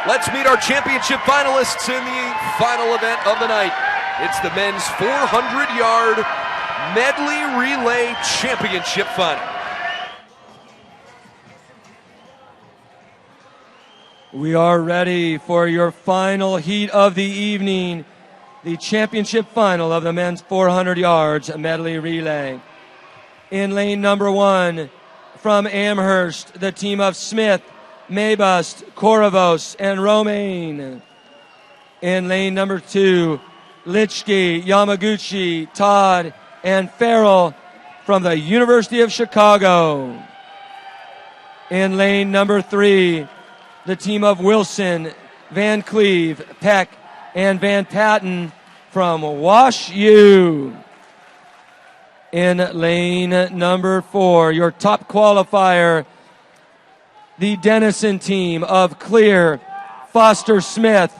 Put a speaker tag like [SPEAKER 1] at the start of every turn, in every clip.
[SPEAKER 1] Let's meet our championship finalists in the final event of the night. It's the men's 400-yard medley relay championship final.
[SPEAKER 2] We are ready for your final heat of the evening, the championship final of the men's 400 yards medley relay. In lane number 1, from Amherst, the team of Smith, Maybust, Korovos, and Romaine. In lane number 2, Litchke, Yamaguchi, Todd, and Farrell from the University of Chicago. In lane number 3, the team of Wilson, Van Cleve, Peck, and Van Patten from Wash U. In lane number 4, your top qualifier, the Denison team of Clear, Foster Smith,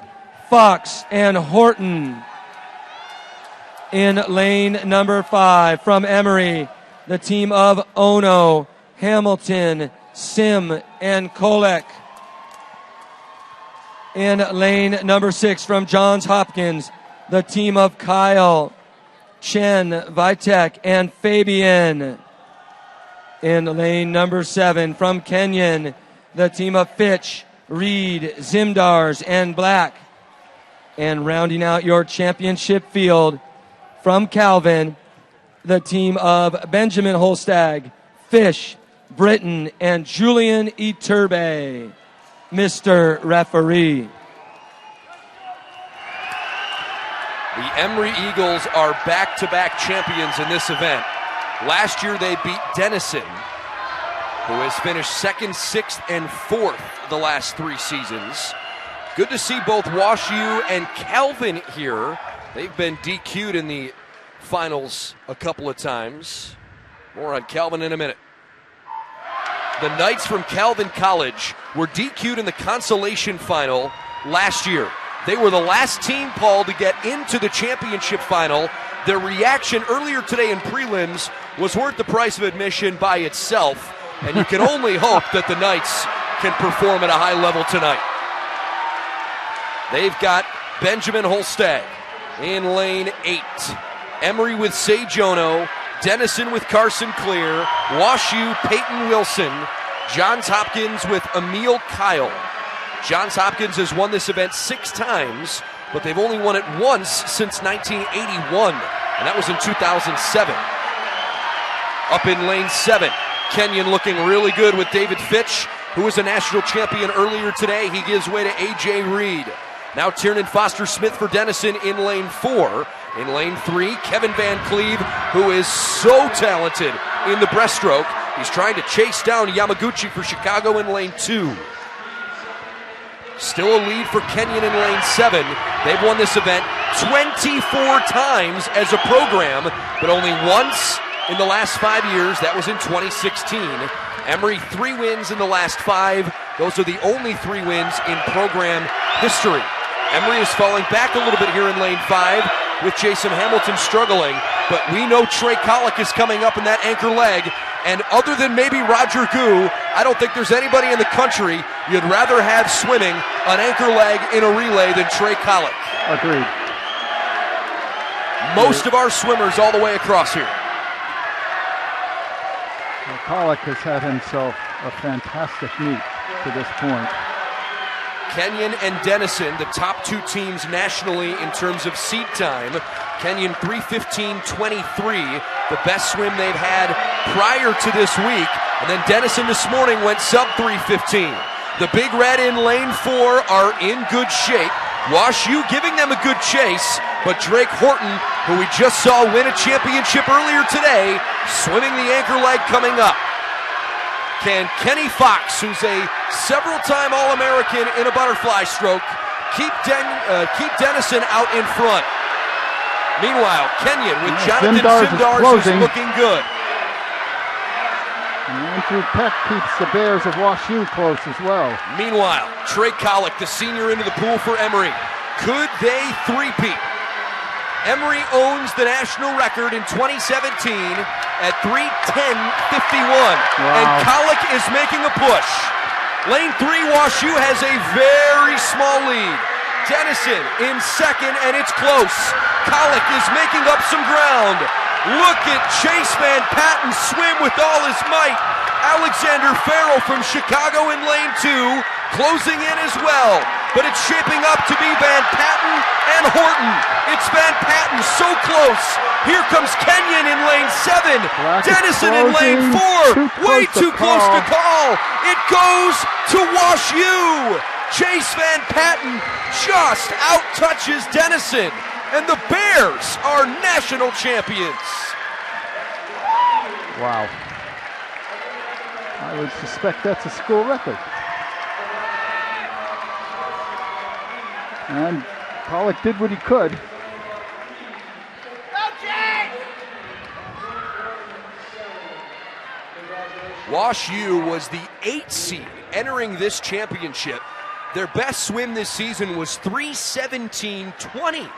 [SPEAKER 2] Fox, and Horton. In lane number 5, from Emory, the team of Ono, Hamilton, Sim, and Kolek. In lane number 6, from Johns Hopkins, the team of Kyle, Chen, Vitek, and Fabian. In lane number 7, from Kenyon, the team of Fitch, Reed, Zimdars, and Black. And rounding out your championship field, from Calvin, the team of Benjamin Holstag, Fish, Britton, and Julian Iturbe. Mr. Referee.
[SPEAKER 1] The Emory Eagles are back-to-back champions in this event. Last year they beat Denison, who has finished 2nd, 6th, and 4th the last 3 seasons. Good to see both Wash U and Calvin here. They've been DQ'd in the finals a couple of times. More on Calvin in a minute. The Knights from Calvin College were DQ'd in the consolation final last year. They were the last team, Paul, to get into the championship final. Their reaction earlier today in prelims was worth the price of admission by itself, and you can only hope that the Knights can perform at a high level tonight. They've got Benjamin Holstag in lane 8. Emory with Sage Ono, Denison with Carson Clear, Wash U, Peyton Wilson, Johns Hopkins with Emil Kyle. Johns Hopkins has won this event 6 times, but they've only won it once since 1981, and that was in 2007. Up in lane 7, Kenyon looking really good with David Fitch, who was a national champion earlier today. He gives way to A.J. Reed. Now Tiernan Foster Smith for Denison in lane 4. In lane 3, Kevin Van Cleve, who is so talented in the breaststroke. He's trying to chase down Yamaguchi for Chicago in lane 2. Still a lead for Kenyon in lane 7. They've won this event 24 times as a program, but only once in the last 5 years. That was in 2016. Emory, 3 wins in the last 5. Those are the only 3 wins in program history. Emory is falling back a little bit here in lane 5 with Jason Hamilton struggling, but we know Trey Colick is coming up in that anchor leg, and other than maybe Roger Gu, I don't think there's anybody in the country you'd rather have swimming an anchor leg in a relay than Trey Colick.
[SPEAKER 3] Agreed.
[SPEAKER 1] Most of our swimmers all the way across here.
[SPEAKER 3] Well, Colick has had himself a fantastic meet to this point.
[SPEAKER 1] Kenyon and Denison, the top 2 teams nationally in terms of seat time. Kenyon 3:15.23, the best swim they've had prior to this week. And then Denison this morning went sub 3:15. The Big Red in lane 4 are in good shape. Wash U giving them a good chase, but Drake Horton, who we just saw win a championship earlier today, swimming the anchor leg coming up. Can Kenny Fox, who's a several-time All-American in a butterfly stroke, keep Denison out in front? Meanwhile, Kenyon with Jonathan Zimdars is looking good.
[SPEAKER 3] And Andrew Peck keeps the Bears of Wash U close as well.
[SPEAKER 1] Meanwhile, Trey Colick, the senior, into the pool for Emory. Could they three-peat? Emory owns the national record in 2017 at 3:10.51. Wow. And Colick is making a push. Lane 3, Wash U has a very small lead. Dennison in second, and it's close. Colic is making up some ground. Look at Chase Van Patten swim with all his might. Alexander Farrell from Chicago in lane 2, closing in as well. But it's shaping up to be Van Patten and Horton. It's Van Patten so close. Here comes Kenyon in lane 7. Dennison in lane 4. Way too close to call. It goes to Wash U. Chase Van Patten just out-touches Dennison, and the Bears are national champions.
[SPEAKER 3] Wow. I would suspect that's a school record. And Pollock did what he could.
[SPEAKER 1] Wash U was the 8th seed entering this championship. Their best swim this season was 3:17:20.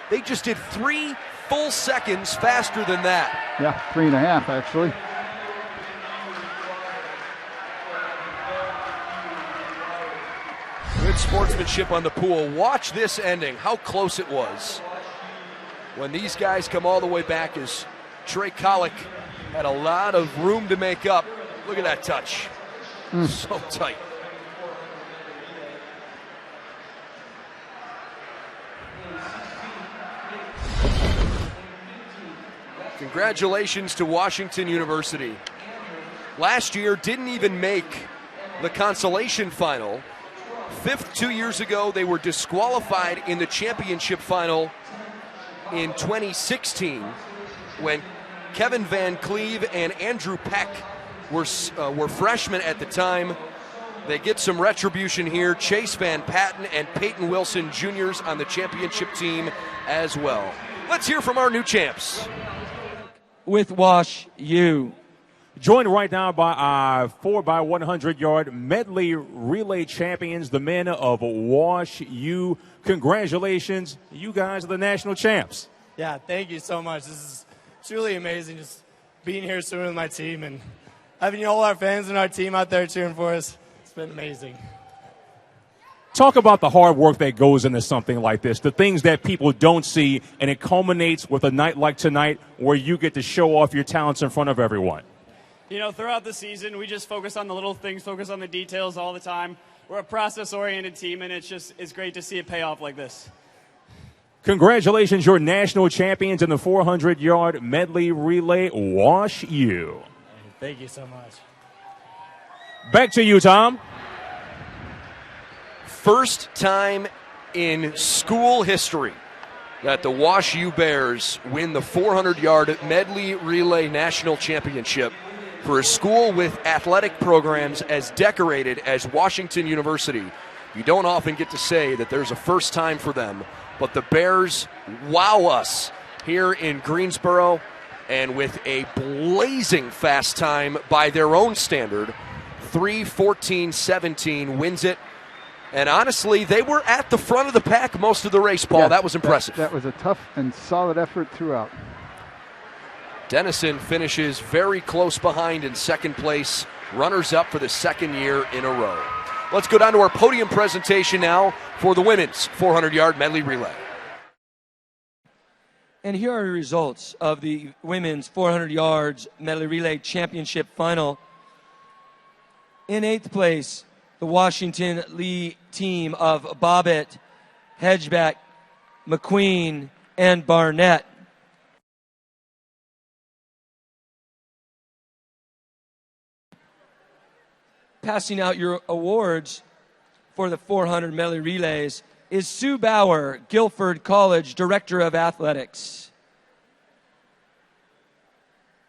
[SPEAKER 1] They just did 3 full seconds faster than that.
[SPEAKER 3] Yeah, 3.5 actually.
[SPEAKER 1] Good sportsmanship on the pool. Watch this ending, how close it was. When these guys come all the way back, as Trey Colic had a lot of room to make up. Look at that touch. So tight. Congratulations to Washington University. Last year didn't even make the consolation final. 5th 2 years ago, they were disqualified in the championship final in 2016 when Kevin Van Cleve and Andrew Peck were freshmen at the time. They get some retribution here. Chase Van Patten and Peyton Wilson Jr.'s on the championship team as well. Let's hear from our new champs.
[SPEAKER 2] With Wash U.
[SPEAKER 4] Joined right now by our 4x100-yard medley relay champions, the men of Wash U. Congratulations. You guys are the national champs.
[SPEAKER 5] Yeah, thank you so much. This is truly amazing, just being here swimming with my team and having all our fans and our team out there cheering for us. It's been amazing.
[SPEAKER 4] Talk about the hard work that goes into something like this, the things that people don't see, and it culminates with a night like tonight where you get to show off your talents in front of everyone.
[SPEAKER 6] You know, throughout the season, we just focus on the little things, focus on the details all the time. We're a process-oriented team, and it's great to see it pay off like this.
[SPEAKER 4] Congratulations, you're national champions in the 400-yard medley relay. Wash U.
[SPEAKER 5] Thank you so much.
[SPEAKER 4] Back to you, Tom.
[SPEAKER 1] First time in school history that the Wash U Bears win the 400-yard medley relay national championship for a school with athletic programs as decorated as Washington University. You don't often get to say that there's a first time for them, but the Bears wow us here in Greensboro, and with a blazing fast time by their own standard, 3:14:17 wins it. And honestly, they were at the front of the pack most of the race, Paul. That was impressive.
[SPEAKER 3] That was a tough and solid effort throughout.
[SPEAKER 1] Dennison finishes very close behind in second place, runners up for the second year in a row. Let's go down to our podium presentation now for the women's 400-yard medley relay.
[SPEAKER 2] And here are the results of the women's 400 yards medley relay championship final. In 8th place, the Washington Lee team of Bobbitt, Hedgeback, McQueen, and Barnett. Passing out your awards for the 400 medley relays is Sue Bauer, Guilford College Director of Athletics.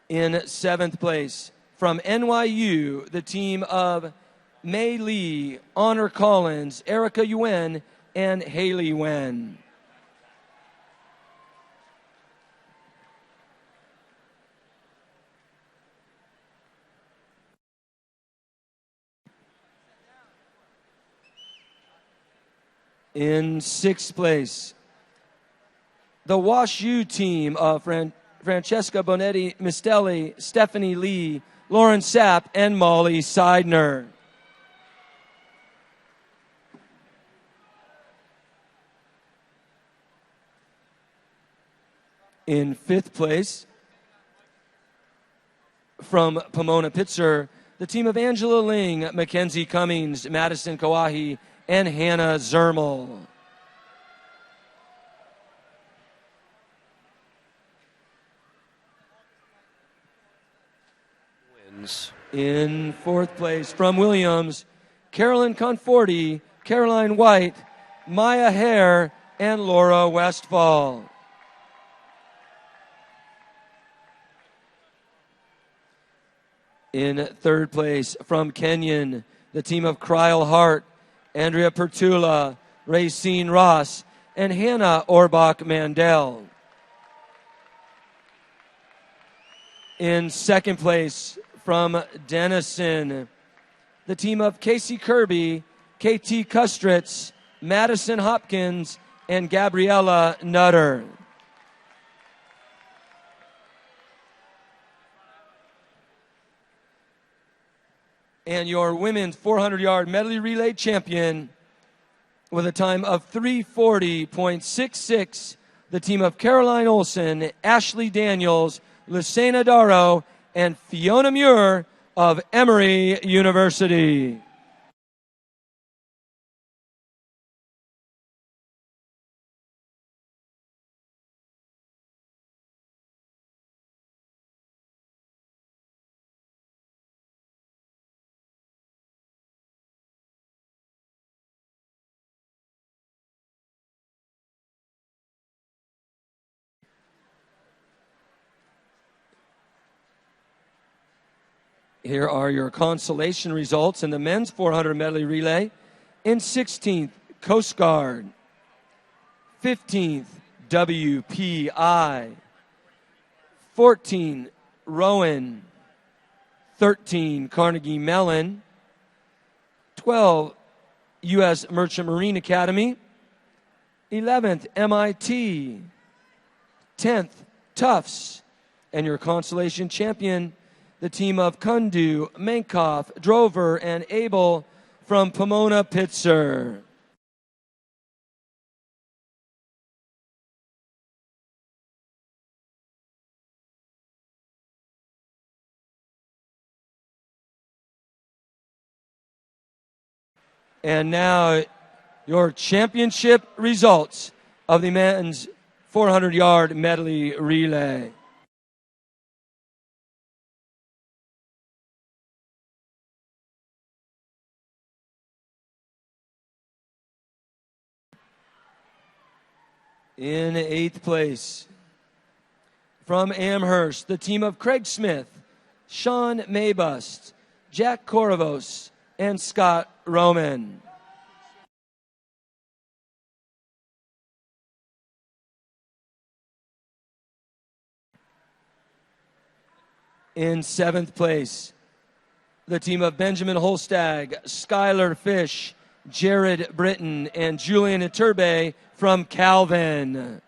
[SPEAKER 2] In 7th place, from NYU, the team of May Lee, Honor Collins, Erica Yuen, and Haley Wen. In 6th place, the Wash U team of Francesca Bonetti Mistelli, Stephanie Lee, Lauren Sapp, and Molly Seidner. In fifth place, from Pomona Pitzer, the team of Angela Ling, Mackenzie Cummings, Madison Kawahi, and Hannah Zermel. In fourth place, from Williams, Carolyn Conforti, Caroline White, Maya Hare, and Laura Westfall. In third place, from Kenyon, the team of Cryle Hart, Andrea Pertula, Racine Ross, and Hannah Orbach Mandel. In second place, from Denison, the team of Casey Kirby, KT Kustritz, Madison Hopkins, and Gabriella Nutter. And your women's 400-yard medley relay champion with a time of 3:40.66, the team of Caroline Olson, Ashley Daniels, Lucena Darrow, and Fiona Muir of Emory University. Here are your consolation results in the men's 400 medley relay. In 16th, Coast Guard. 15th, WPI. 14, Rowan. 13, Carnegie Mellon. 12, U.S. Merchant Marine Academy. 11th, MIT. 10th, Tufts. And your consolation champion, the team of Kundu, Mankoff, Drover, and Abel from Pomona Pitzer. And now your championship results of the men's 400-yard medley relay. In 8th place, from Amherst, the team of Craig Smith, Sean Maybust, Jack Corvos, and Scott Roman. In 7th place, the team of Benjamin Holstag, Skylar Fish, Jared Britton, and Julian Iturbe from Calvin.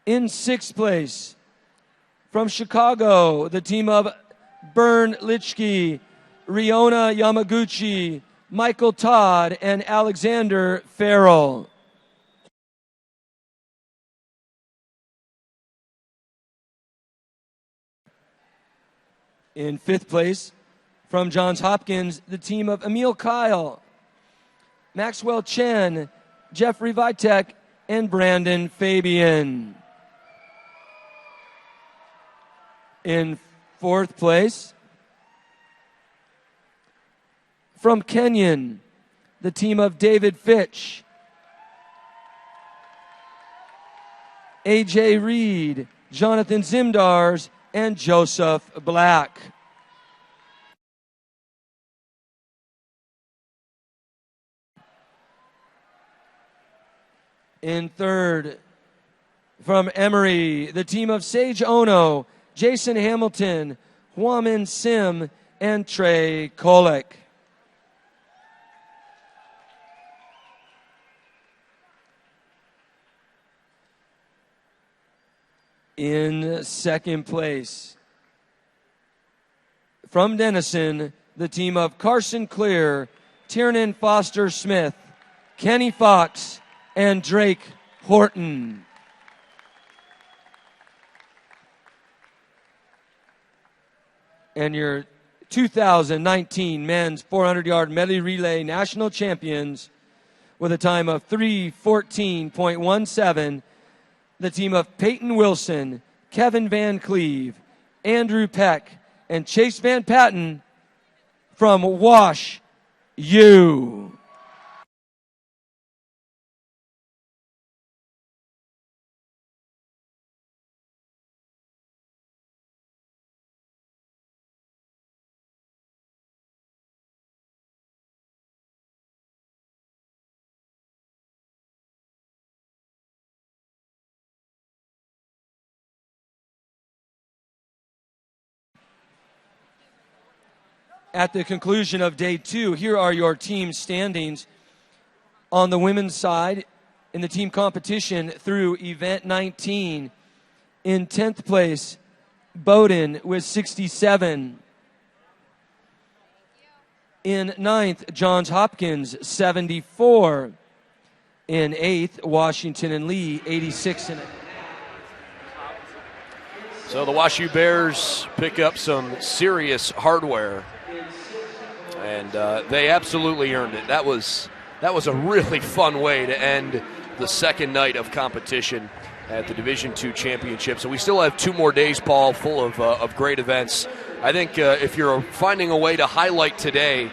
[SPEAKER 2] In 6th place, from Chicago, the team of Bern Litschke, Riona Yamaguchi, Michael Todd, and Alexander Farrell. In 5th place, from Johns Hopkins, the team of Emil Kyle, Maxwell Chen, Jeffrey Vitek, and Brandon Fabian. In 4th place, from Kenyon, the team of David Fitch, AJ Reed, Jonathan Zimdars, and Joseph Black. In 3rd, from Emory, the team of Sage Ono, Jason Hamilton, Huamin Sim, and Trey Kolek. In 2nd place, from Denison, the team of Carson Clear, Tiernan Foster-Smith, Kenny Fox, and Drake Horton. And your 2019 men's 400-yard medley relay national champions with a time of 3:14.17, the team of Peyton Wilson, Kevin Van Cleve, Andrew Peck, and Chase Van Patten from Wash U. At the conclusion of day 2, here are your team standings. On the women's side, in the team competition through event 19, in 10th place, Bowdoin with 67. In 9th, Johns Hopkins, 74. In 8th, Washington and Lee, 86.
[SPEAKER 1] So the Wash U Bears pick up some serious hardware. And they absolutely earned it. That was a really fun way to end the second night of competition at the Division II Championship. So we still have 2 more days, Paul, full of great events. I think if you're finding a way to highlight today,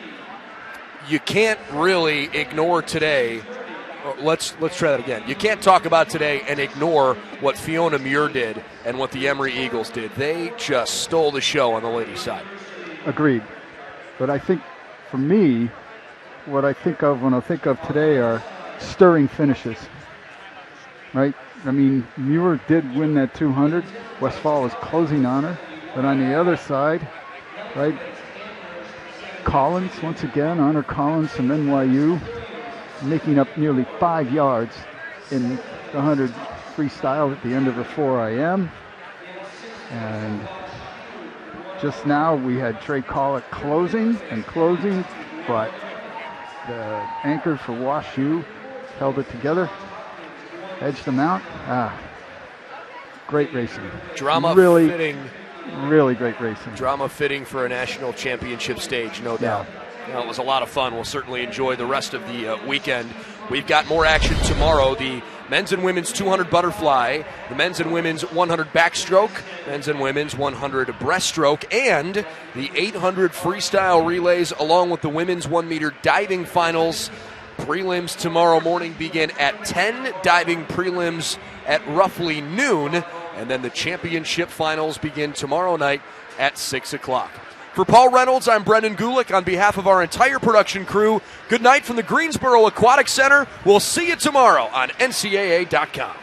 [SPEAKER 1] you can't really ignore today. Let's try that again. You can't talk about today and ignore what Fiona Muir did and what the Emory Eagles did. They just stole the show on the ladies' side.
[SPEAKER 3] Agreed. But I think, for me, what I think of when I think of today are stirring finishes, right? I mean, Muir did win that 200. Westfall was closing on her. But on the other side, right, Collins, once again, Honor Collins from NYU, making up nearly 5 yards in the 100 freestyle at the end of the 4 IM. And just now we had Trey Collett closing, but the anchor for Wash U held it together, edged them out. Great racing.
[SPEAKER 1] Drama
[SPEAKER 3] really,
[SPEAKER 1] fitting.
[SPEAKER 3] Really great racing.
[SPEAKER 1] Drama fitting for a national championship stage, no doubt. Well, it was a lot of fun. We'll certainly enjoy the rest of the weekend. We've got more action tomorrow. The men's and women's 200 butterfly, the men's and women's 100 backstroke, men's and women's 100 breaststroke, and the 800 freestyle relays, along with the women's 1-meter diving finals. Prelims tomorrow morning begin at 10, diving prelims at roughly noon, and then the championship finals begin tomorrow night at 6 o'clock. For Paul Reynolds, I'm Brendan Gulick. On behalf of our entire production crew, good night from the Greensboro Aquatic Center. We'll see you tomorrow on NCAA.com.